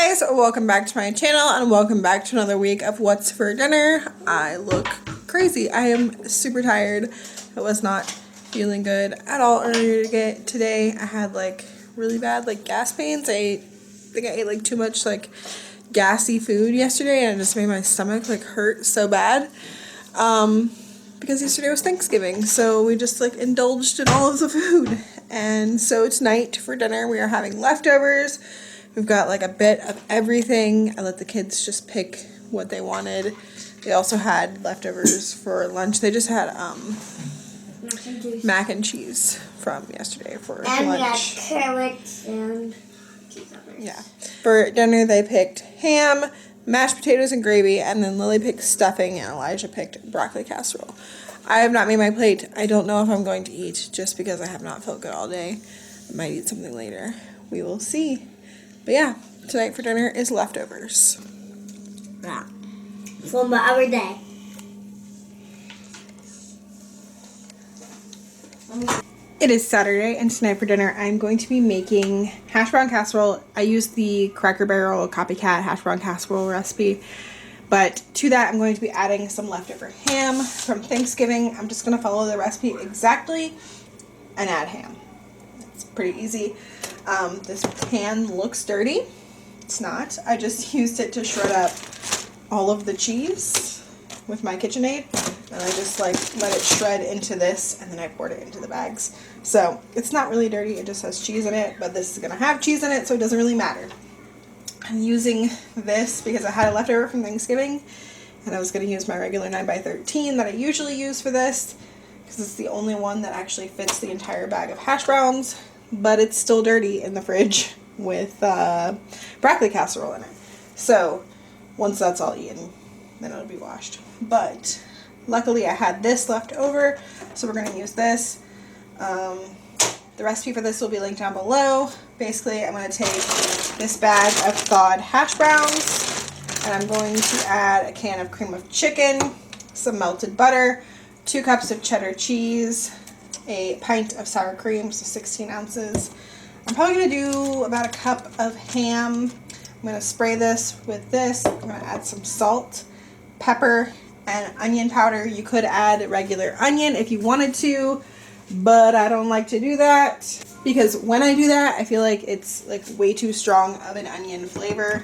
Guys, welcome back to my channel and welcome back to another week of what's for dinner. I look crazy. I am super tired. I was not feeling good at all earlier today. I had like really bad like gas pains. I think I ate like too much like gassy food yesterday and it just made my stomach like hurt so bad. Because yesterday was Thanksgiving, so we just like indulged in all of the food. And so tonight for dinner we are having leftovers. We've got like a bit of everything. I let the kids just pick what they wanted. They also had leftovers for lunch. They just had mac and cheese from yesterday for lunch. And we had carrots and cucumbers. Yeah. For dinner they picked ham, mashed potatoes and gravy, and then Lily picked stuffing and Elijah picked broccoli casserole. I have not made my plate. I don't know if I'm going to eat just because I have not felt good all day. I might eat something later. We will see. But yeah, tonight for dinner is leftovers. Yeah. From the other day. It is Saturday, and tonight for dinner I'm going to be making hash brown casserole. I used the Cracker Barrel copycat hash brown casserole recipe, but to that I'm going to be adding some leftover ham from Thanksgiving. I'm just going to follow the recipe exactly and add ham. It's pretty easy. This pan looks dirty. It's not. I just used it to shred up all of the cheese with my KitchenAid, and I just like let it shred into this, and then I poured it into the bags. So it's not really dirty. It just has cheese in it, but this is gonna have cheese in it, so it doesn't really matter. I'm using this because I had a leftover from Thanksgiving, and I was gonna use my regular 9x13 that I usually use for this because it's the only one that actually fits the entire bag of hash browns. But it's still dirty in the fridge with broccoli casserole in it. So once that's all eaten, then it'll be washed. But luckily I had this left over, so we're going to use this. The recipe for this will be linked down below. Basically, I'm going to take this bag of thawed hash browns, and I'm going to add a can of cream of chicken, some melted butter, 2 cups of cheddar cheese, a pint of sour cream, so 16 ounces. I'm probably going to do about a cup of ham. I'm going to spray this with this. I'm going to add some salt, pepper, and onion powder. You could add regular onion if you wanted to, but I don't like to do that because when I do that, I feel like it's like way too strong of an onion flavor.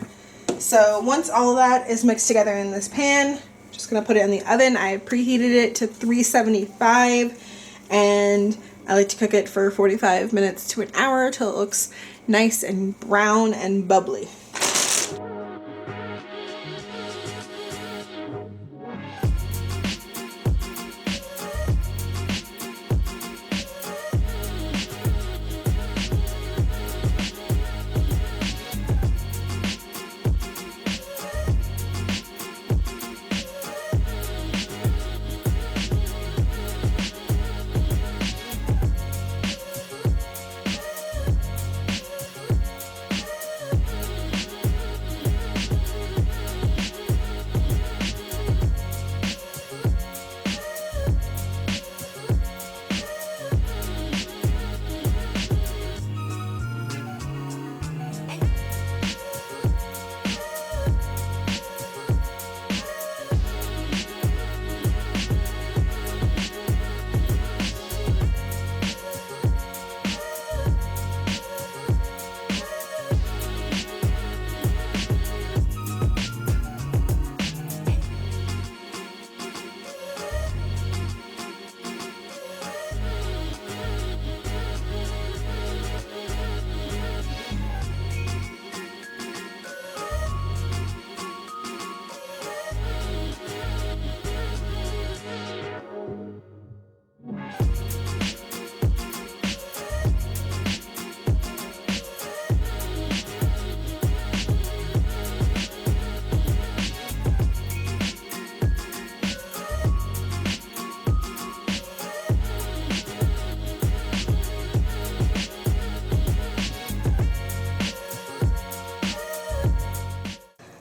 So once all of that is mixed together in this pan, I'm just going to put it in the oven. I preheated it to 375. And I like to cook it for 45 minutes to an hour till it looks nice and brown and bubbly.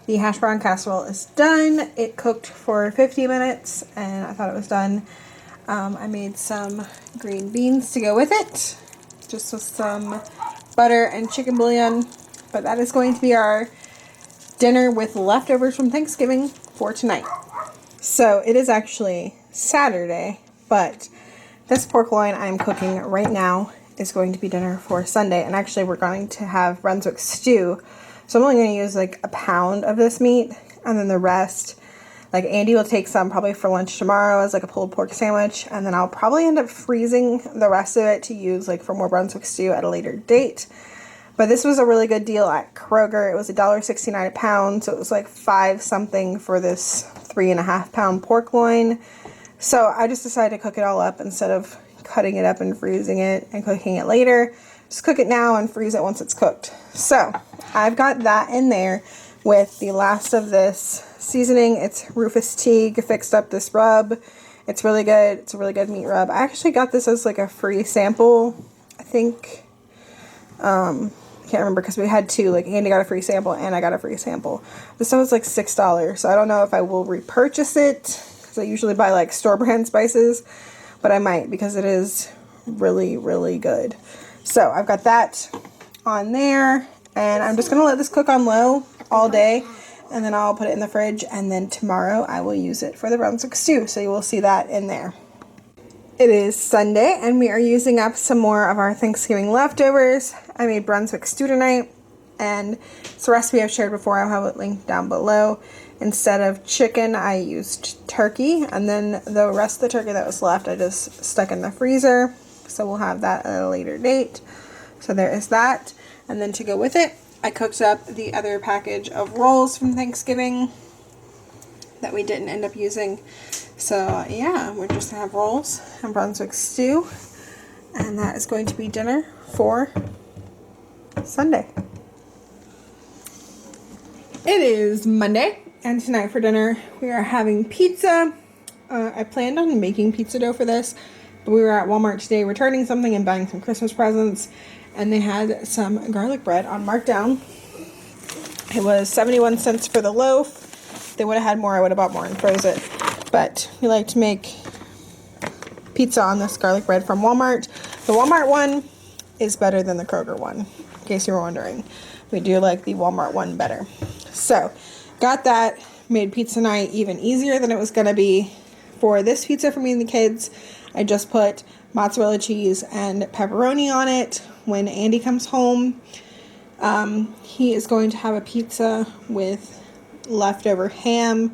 The hash brown casserole is done. It cooked for 50 minutes and I thought it was done. I made some green beans to go with it, just with some butter and chicken bouillon. But that is going to be our dinner with leftovers from Thanksgiving for tonight. So it is actually Saturday, but this pork loin I'm cooking right now is going to be dinner for Sunday. And actually we're going to have Brunswick Stew. So I'm only going to use like a pound of this meat, and then the rest, like Andy will take some probably for lunch tomorrow as like a pulled pork sandwich, and then I'll probably end up freezing the rest of it to use like for more Brunswick Stew at a later date. But this was a really good deal at Kroger. It was $1.69 a pound, so it was like $5 something for this 3.5 pound pork loin. So I just decided to cook it all up instead of cutting it up and freezing it and cooking it later. Just cook it now and freeze it once it's cooked. So I've got that in there with the last of this seasoning. It's Rufus Teague fixed up this rub. It's really good. It's a really good meat rub. I actually got this as like a free sample. I think, I can't remember because we had two. Like Andy got a free sample and I got a free sample. This stuff was like $6. So I don't know if I will repurchase it because I usually buy like store brand spices, but I might because it is really, really good. So I've got that on there, and I'm just going to let this cook on low all day, and then I'll put it in the fridge, and then tomorrow I will use it for the Brunswick Stew, so you will see that in there. It is Sunday, and we are using up some more of our Thanksgiving leftovers. I made Brunswick Stew tonight, and it's a recipe I've shared before. I'll have it linked down below. Instead of chicken, I used turkey, and then the rest of the turkey that was left I just stuck in the freezer. So we'll have that at a later date. So there is that. And then to go with it, I cooked up the other package of rolls from Thanksgiving that we didn't end up using. So yeah, we're just gonna have rolls and Brunswick Stew. And that is going to be dinner for Sunday. It is Monday, and tonight for dinner we are having pizza. I planned on making pizza dough for this, but we were at Walmart today returning something and buying some Christmas presents, and they had some garlic bread on markdown. It was 71 cents for the loaf. If they would have had more, I would have bought more and froze it. But we like to make pizza on this garlic bread from Walmart. The Walmart one is better than the Kroger one, in case you were wondering. We do like the Walmart one better. So, got that. Made pizza night even easier than it was going to be. For this pizza for me and the kids, I just put mozzarella cheese and pepperoni on it. When Andy comes home, he is going to have a pizza with leftover ham,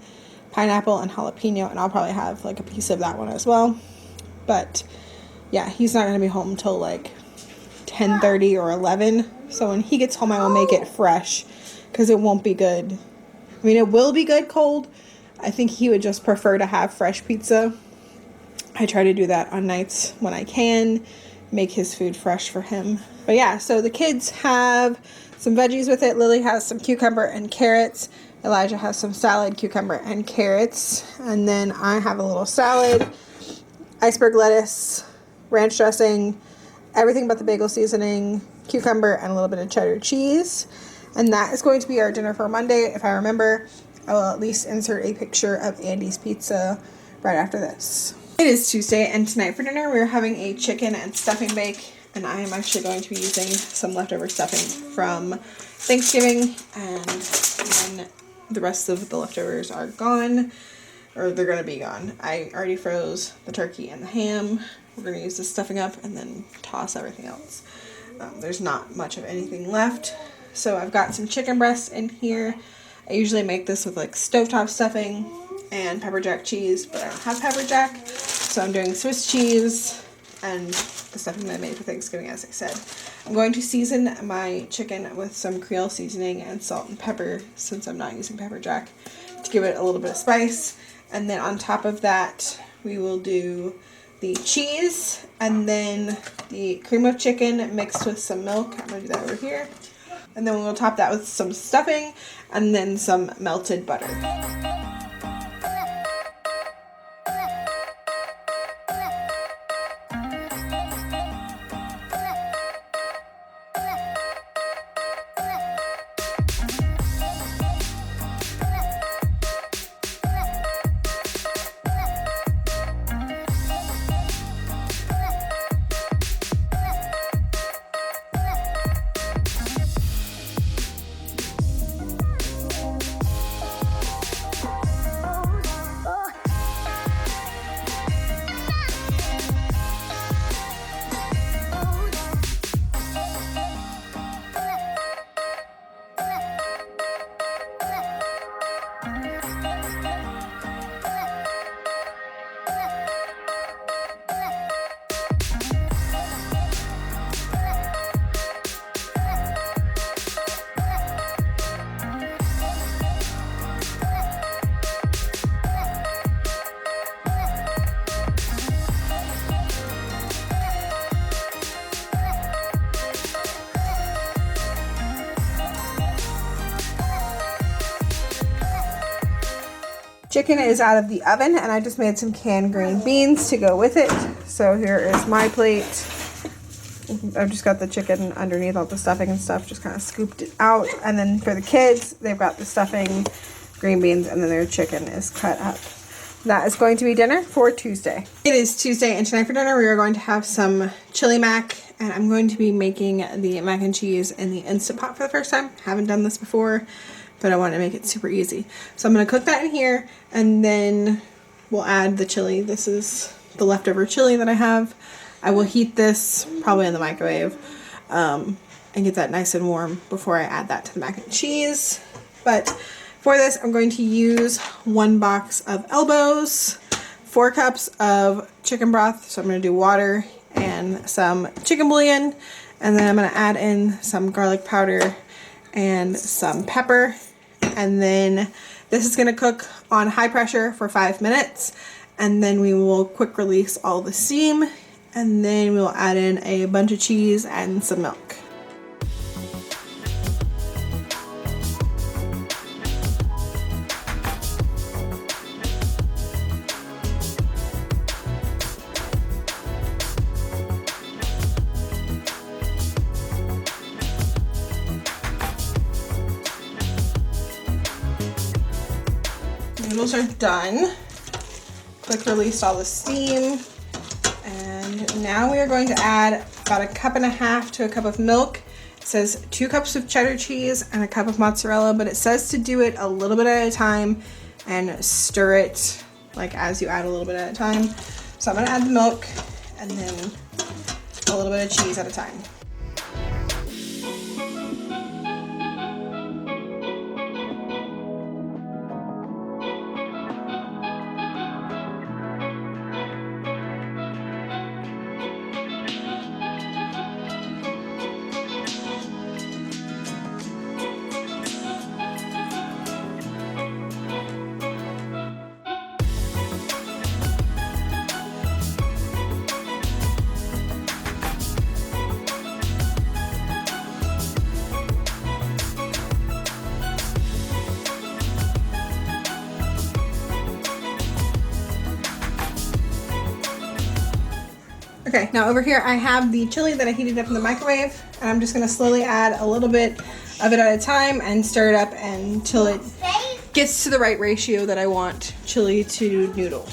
pineapple, and jalapeno, and I'll probably have like a piece of that one as well. But yeah, he's not going to be home till like 10:30 or 11. So when he gets home, I will make it fresh because it won't be good. I mean, it will be good cold. I think he would just prefer to have fresh pizza. I try to do that on nights when I can, make his food fresh for him. But yeah, so the kids have some veggies with it. Lily has some cucumber and carrots. Elijah has some salad, cucumber, and carrots. And then I have a little salad, iceberg lettuce, ranch dressing, everything but the bagel seasoning, cucumber, and a little bit of cheddar cheese. And that is going to be our dinner for Monday. If I remember, I will at least insert a picture of Andy's pizza right after this. It is Tuesday, and tonight for dinner we're having a chicken and stuffing bake, and I am actually going to be using some leftover stuffing from Thanksgiving, and when the rest of the leftovers are gone, or they're going to be gone, I already froze the turkey and the ham. We're going to use the stuffing up and then toss everything else. There's not much of anything left, so I've got some chicken breasts in here. I usually make this with like stovetop stuffing and pepper jack cheese, but I don't have pepper jack, so I'm doing Swiss cheese and the stuffing that I made for Thanksgiving, as I said. I'm going to season my chicken with some Creole seasoning and salt and pepper, since I'm not using pepper jack, to give it a little bit of spice. And then on top of that, we will do the cheese and then the cream of chicken mixed with some milk. I'm going to do that over here. And then we'll top that with some stuffing and then some melted butter. Chicken is out of the oven, and I just made some canned green beans to go with it. So here is my plate. I've just got the chicken underneath all the stuffing and stuff, just kind of scooped it out. And then for the kids, they've got the stuffing, green beans, and then their chicken is cut up. That is going to be dinner for Tuesday. It is Tuesday, and tonight for dinner we are going to have some chili mac, and I'm going to be making the mac and cheese in the Instant Pot for the first time. Haven't done this before, but I want to make it super easy. So I'm going to cook that in here, and then we'll add the chili. This is the leftover chili that I have. I will heat this probably in the microwave and get that nice and warm before I add that to the mac and cheese. But for this, I'm going to use 1 box of elbows, 4 cups of chicken broth. So I'm going to do water and some chicken bouillon, and then I'm going to add in some garlic powder and some pepper. And then this is going to cook on high pressure for 5 minutes, and then we will quick release all the steam, and then we'll add in a bunch of cheese and some milk. Noodles are done. Quick released all the steam. And now we are going to add about 1.5 cups to a cup of milk. It says 2 cups of cheddar cheese and a cup of mozzarella, but it says to do it a little bit at a time and stir it like as you add a little bit at a time. So I'm going to add the milk and then a little bit of cheese at a time. Okay, now over here I have the chili that I heated up in the microwave, and I'm just going to slowly add a little bit of it at a time and stir it up until it gets to the right ratio that I want chili to noodle.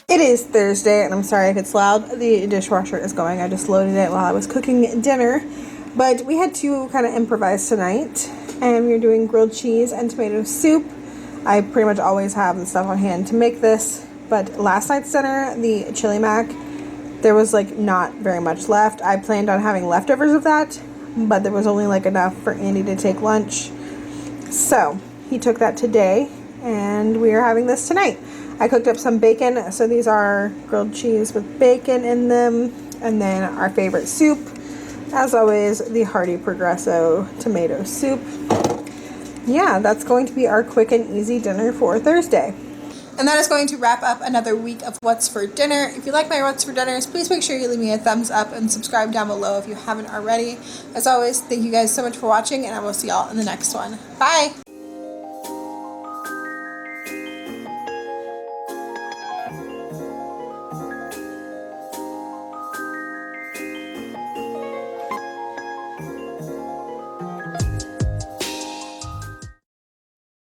It is Thursday, and I'm sorry if it's loud. The dishwasher is going. I just loaded it while I was cooking dinner. But we had to kind of improvise tonight, and we were doing grilled cheese and tomato soup. I pretty much always have the stuff on hand to make this, but last night's dinner, the chili mac, there was like not very much left. I planned on having leftovers of that, but there was only like enough for Andy to take lunch. So he took that today, and we are having this tonight. I cooked up some bacon, so these are grilled cheese with bacon in them, and then our favorite soup, as always, the hearty Progresso tomato soup. Yeah, that's going to be our quick and easy dinner for Thursday. And that is going to wrap up another week of What's for Dinner. If you like my What's for Dinners, please make sure you leave me a thumbs up and subscribe down below if you haven't already. As always, thank you guys so much for watching, and I will see y'all in the next one. Bye!